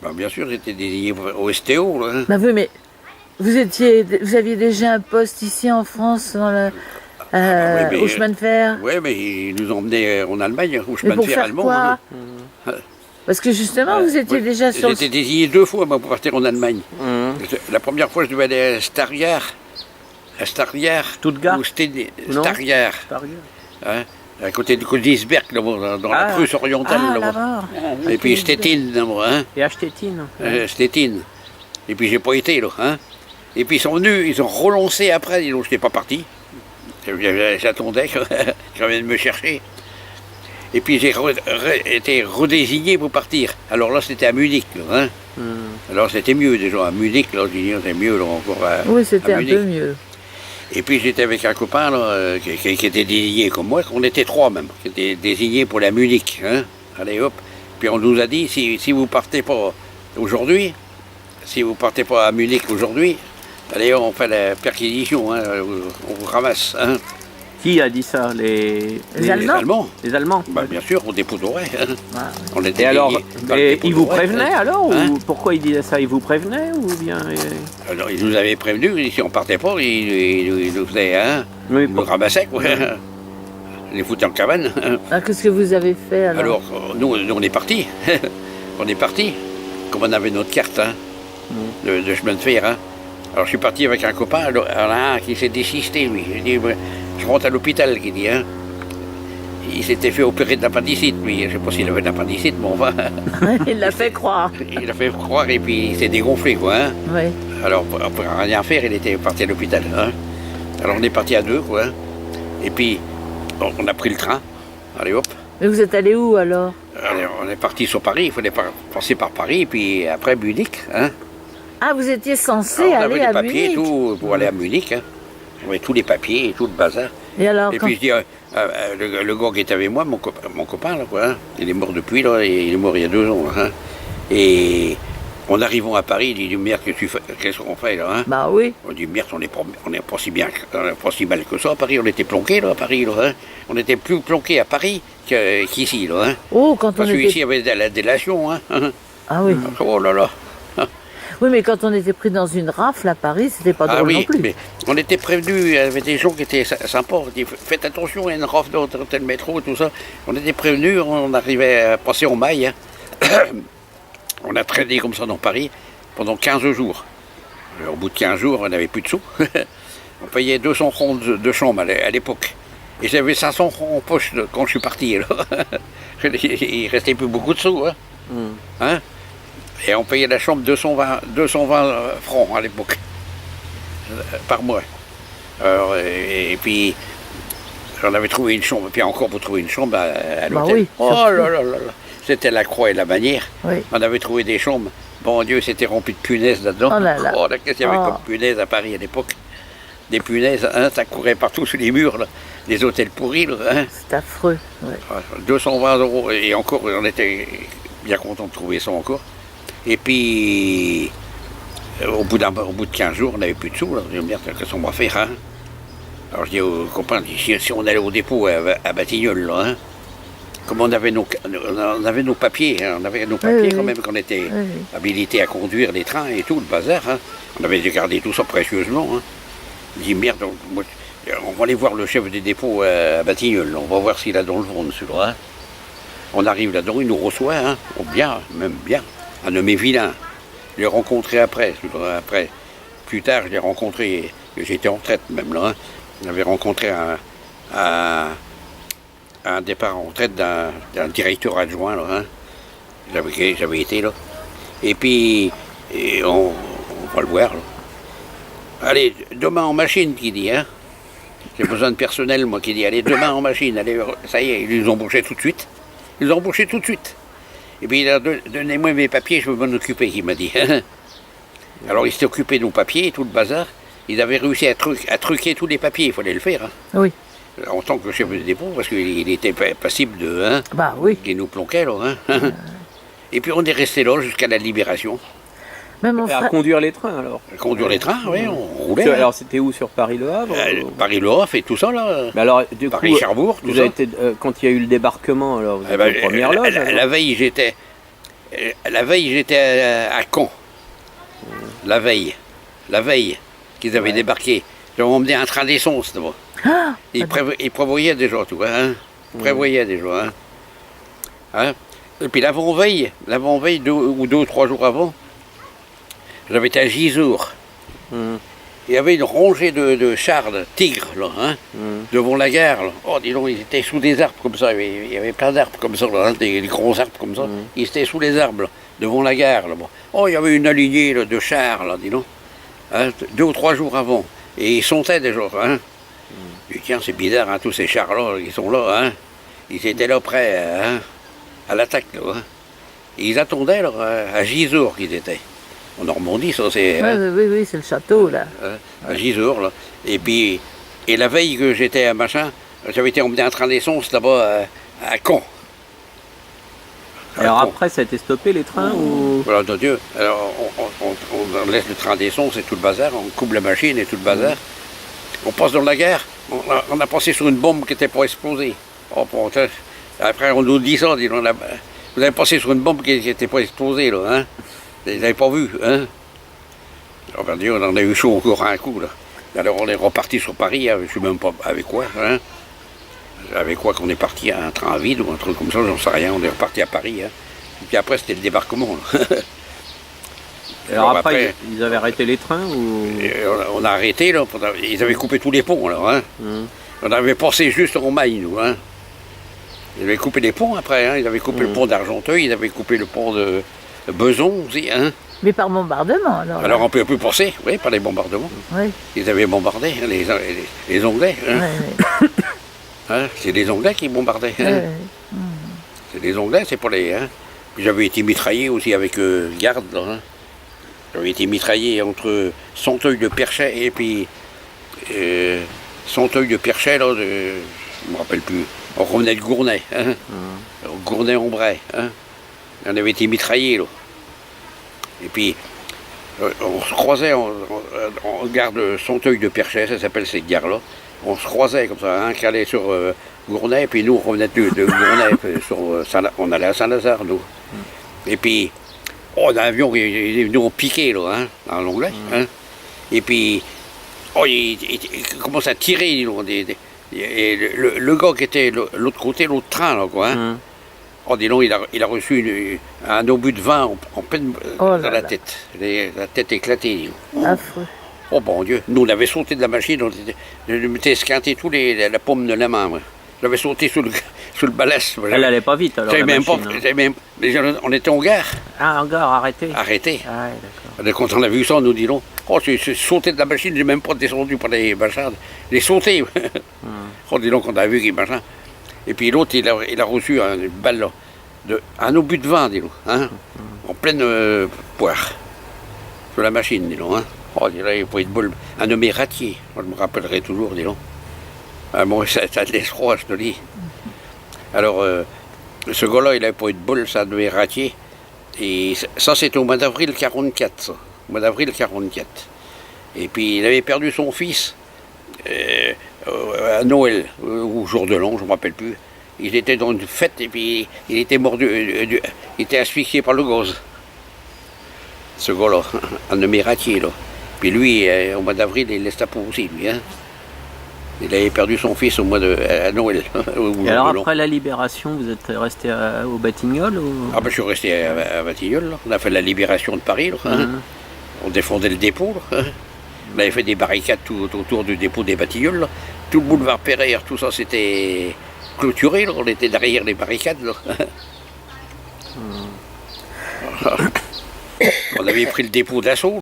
Ben, bien sûr, j'étais désigné au STO. Là, hein. Bah oui, mais vous aviez déjà un poste ici en France, ouais, mais, au chemin de fer. Oui, mais ils nous emmenaient en Allemagne, au Mais chemin de pour fer faire allemand. quoi? Hein. Parce que justement, vous étiez Oui, déjà sur le... j'étais désigné 2 fois moi, pour partir en Allemagne. Mmh. La première fois, je devais aller à Starrière, Stuttgart ou Non. Starrière, hein, à côté de Königsberg, là, dans la Prusse orientale. Ah, là-bas. là-bas. Et puis Stettin, là, moi, hein, Et à Stettin. Stettin. Et puis j'ai pas été là. Hein. Et puis ils sont venus, ils ont relancé après, ils n'ont j'étais pas parti. J'attendais qu'ils viennent me chercher. Et puis j'ai été redésigné pour partir. Alors là, c'était à Munich. Là, hein. Alors c'était mieux déjà. À Munich, là, c'était mieux là, encore. Oui, c'était à un Munich. peu mieux. Et puis j'étais avec un copain là, qui était désigné comme moi. On était 3 même, qui étaient désignés pour la Munich. Hein. Allez hop. Puis on nous a dit, si vous partez pas aujourd'hui, si vous partez pas à Munich aujourd'hui, allez, on fait la perquisition, hein, on vous ramasse. Hein. Qui a dit ça? Les Allemands. Les Allemands. Bah, bien sûr, au dépôt d'Auray. Hein. Ah, On était Et alors, dans le dépôt ils vous d'Auray, prévenaient hein. alors Hein? ou pourquoi ils disaient ça? Ils vous prévenaient ou bien Alors, ils nous avaient prévenus, si on partait pas, ils nous faisaient, hein, Oui, ils nous ramassaient, quoi. Ils les foutaient en cabane. Ah, qu'est-ce que vous avez fait alors? Alors, nous, on est partis. On est partis. Comme on avait notre carte, hein, de chemin de fer. Hein. Alors, je suis parti avec un copain, alors, il y en a un qui s'est désisté, lui. Il dit, je rentre à l'hôpital, il dit. Hein. Il s'était fait opérer de l'appendicite, lui. Je ne sais pas s'il avait de l'appendicite, mais enfin, Il l'a fait croire. il a fait croire et puis il s'est dégonflé, quoi. Hein. Oui. Alors, pour rien faire, il était parti à l'hôpital. Hein. Alors, on est parti à 2, quoi. Et puis, on a pris le train. Allez, hop. Mais vous êtes allé où alors? Allez, on est parti sur Paris. Il fallait passer par Paris, puis après Munich. Hein. Ah, vous étiez censé Alors, on aller avait à les papiers Munich. et tout pour aller à Munich. Hein. On avait tous les papiers et tout le bazar. Et alors, Et quand... puis, je dis, le gars qui était avec moi, mon copain, là, quoi, hein, il est mort depuis, là, il est mort il y a 2 ans. Là, hein. Et en arrivant à Paris, il dit, merde, qu'est-ce qu'on fait là, hein? Bah oui. On dit, merde, on n'est pas si bien, pas si mal que ça à Paris. On était planqués, là, à Paris, là, hein. On était plus planqués à Paris qu'ici, là, hein. Oh, quand on Parce était... qu'ici, il y avait de la délation, hein. Ah oui. Oh là là. Oui, mais quand on était pris dans une rafle à Paris, c'était pas Ah drôle non oui, plus. mais on était prévenus, il y avait des gens qui étaient sympas. On dit, faites attention, il y a une rafle dans tel métro, tout ça. On était prévenus, on arrivait à passer en maille. Hein. On a traîné comme ça dans Paris pendant 15 jours. Au bout de 15 jours, on n'avait plus de sous. On payait 200 francs de chambre à l'époque. Et j'avais 500 francs en poche quand je suis parti. Là. Il restait plus beaucoup de sous. Hein. Hein? Et on payait la chambre 220 francs à l'époque, par mois. Alors, et puis, on avait trouvé une chambre, et puis encore pour trouver une chambre à l'hôtel. Bah oui, oh surtout. là là là là. C'était la croix et la bannière. Oui. On avait trouvé des chambres. Bon Dieu, c'était rempli de punaises là-dedans. Oh là là. Oh, qu'est-ce qu'il y avait Oh. comme punaises à Paris à l'époque? Des punaises, hein, ça courait partout sur les murs, là. Des hôtels pourris, là, hein. C'est affreux. Ouais. 220 €, et encore, on était bien contents de trouver ça encore. Et puis, au bout de 15 jours, on n'avait plus de sous. Là. Je me dis, merde, qu'est-ce qu'on va faire, hein? Alors je dis aux copains, si on allait au dépôt à Batignolles, là, hein, comme on avait nos papiers, hein, on avait nos papiers oui, quand oui. même, qu'on était Oui. habilités à conduire les trains et tout, le bazar, hein. On avait gardé tout ça précieusement. Hein. Je dis, merde, on va aller voir le chef des dépôts à Batignolles, on va voir s'il a dans le ventre, celui-là. Hein. On arrive là-dedans, il nous reçoit, hein, bien, même bien. Un nommé Vilain. Je l'ai rencontré après. Plus tard, je l'ai rencontré, j'étais en retraite même là. Hein. J'avais rencontré un départ en retraite d'un directeur adjoint là. Hein. J'avais été là. Et puis, on va le voir là. Allez, demain en machine, qui dit, hein. J'ai besoin de personnel, moi, qui dit, allez, demain en machine, allez, ça y est, ils nous ont embauché tout de suite. Ils nous ont embauché tout de suite. Et puis il a donnez-moi mes papiers, je veux m'en occuper, il m'a dit. Alors il s'est occupé de nos papiers, tout le bazar. Il avait réussi à truquer tous les papiers, il fallait le faire. Hein. Oui. En tant que chef de dépôt, parce qu'il était passible de... Hein, Bah oui. qui nous planquait, là. Hein. Et puis on est resté là jusqu'à la libération. Même mon à frère... conduire les trains alors? Conduire les trains, oui, on roulait. Hein. Alors c'était où, sur Paris-Le Havre? Paris-Le Havre et tout ça, là. Mais alors, du coup, Paris-Cherbourg, tout vous ça. avez été, quand il y a eu le débarquement, alors vous Eh étiez ben, aux premières loges alors? la veille, j'étais La veille, j'étais à Caen. La veille qu'ils avaient débarqué. Ils ont emmené un train d'essence d'abord. Ah, Ils prévoyaient déjà tout, hein. Ils prévoyaient déjà, hein. Hein. Et puis l'avant-veille, 2 ou 3 jours avant, j'avais été à Gisors. Il y avait une rangée de chars, de tigres, là, hein, devant la gare. Là. Oh, dis donc, ils étaient sous des arbres comme ça. Il y avait plein d'arbres comme ça, là, hein, des gros arbres comme ça. Ils étaient sous les arbres, là, devant la gare. Là, bon. Oh, il y avait une alignée là, de chars, là, dis donc. Hein, 2 ou 3 jours avant. Et ils sontaient déjà. Hein. Je dis, tiens, c'est bizarre, hein, tous ces chars-là, ils sont là. Hein. Ils étaient là prêts hein, à l'attaque. Là, hein. Et ils attendaient là, à Gisors qu'ils étaient. En Normandie, ça c'est. oui, c'est le château là. À Gisors, là. Et puis, et la veille que j'étais à machin, j'avais été emmené un train d'essence là-bas à Caen. Alors après, ça a été stoppé les trains ou... Voilà, de Dieu. Alors, on laisse le train d'essence et tout le bazar, on coupe la machine et tout le bazar. On passe dans la gare, on a passé sur une bombe qui était pour exploser. Oh, putain. Après, on nous dit ça, vous avez passé sur une bombe qui était pour exploser, là, hein. Vous n'avez pas vu, hein? Oh, ben Dieu, on en a eu chaud encore un coup, là. Alors, on est reparti sur Paris, je ne sais même pas avec quoi, hein? Avec quoi qu'on est parti à un train vide ou un truc comme ça, j'en sais rien, on est reparti à Paris, hein. Et puis après, c'était le débarquement, là. Alors après, ils avaient arrêté les trains ou... On a arrêté, là, ils avaient coupé tous les ponts, alors, hein. On avait passé juste en Maille, nous, hein. Ils avaient coupé les ponts après, hein. Ils avaient coupé le pont d'Argenteuil, ils avaient coupé le pont de Beson aussi, hein. Mais par bombardement alors. Alors on ne peut plus passer, oui, par les bombardements. Oui. Ils avaient bombardé, hein, les Anglais. Hein. Oui. Hein, c'est les Anglais qui bombardaient. Hein. C'est les Anglais, c'est pas les... Hein. Puis j'avais été mitraillé aussi avec Garde, là, hein. J'avais été mitraillé entre Santeuil-de-Perchet et puis Santeuil-de-Perchet, là, je ne me rappelle plus. On revenait de Gournay, hein. Gournay-en-Bray, hein. On avait été mitraillés, là. Et puis, on se croisait en gare de Santeuil-de-Perchet, ça s'appelle cette gare-là. On se croisait comme ça, un qui allait sur Gournay, et puis nous, on revenait de Gournay, on allait à Saint-Lazare, nous. Et puis, un avion, il est venu en piqué, là, hein, en anglais. Hein. Et puis, il commence à tirer, dis donc, et le gars qui était de l'autre côté, l'autre train, là, quoi, hein. Oh, dis donc, il a reçu un obus de vin en pleine dans la tête. La tête éclatée. Affreux. Oh bon Dieu, nous on avait sauté de la machine, je m'étais esquinté tous la paume de la main. Moi. J'avais sauté sous le balast. Elle allait pas vite alors. On était en gare. Ah, en gare, arrêté. Arrêté. Ah, d'accord. Quand on a vu ça, nous disons, oh, j'ai sauté de la machine, j'ai même pas descendu par les machins. J'ai sauté. Oh, dis donc, on a vu qu'il machin. Et puis l'autre, il a reçu une balle là, un obus de vin, dis donc, hein, en pleine poire, sur la machine, dis donc. Hein. Oh, dis donc, il faut être bol. Un nommé Ratier, moi, je me rappellerai toujours, dis donc. Ah, bon, ça te laisse froid, je te dis. Alors, ce gars-là, il n'avait pas eu de bol, ça nommé Ratier. Et ça, c'était au mois d'avril 44, ça. Au mois d'avril 44. Et puis, il avait perdu son fils. À Noël, ou jour de l'an, je ne me rappelle plus. Il était dans une fête et puis il était mort, il était asphyxié par le gaz. Ce gars-là, un nommé Ratier, là. Puis lui, au mois d'avril, il laisse ta peau aussi, lui. Hein. Il avait perdu son fils à Noël. Et alors après la libération, vous êtes resté au Batignolles ou... Ah ben je suis resté à Batignolles, là. On a fait la libération de Paris, là, hein. On défendait le dépôt, là, hein. On avait fait des barricades tout autour du dépôt des Batignolles, là. Tout le boulevard Pereire, tout ça c'était clôturé, là. On était derrière les barricades. Là. On avait pris le dépôt d'assaut.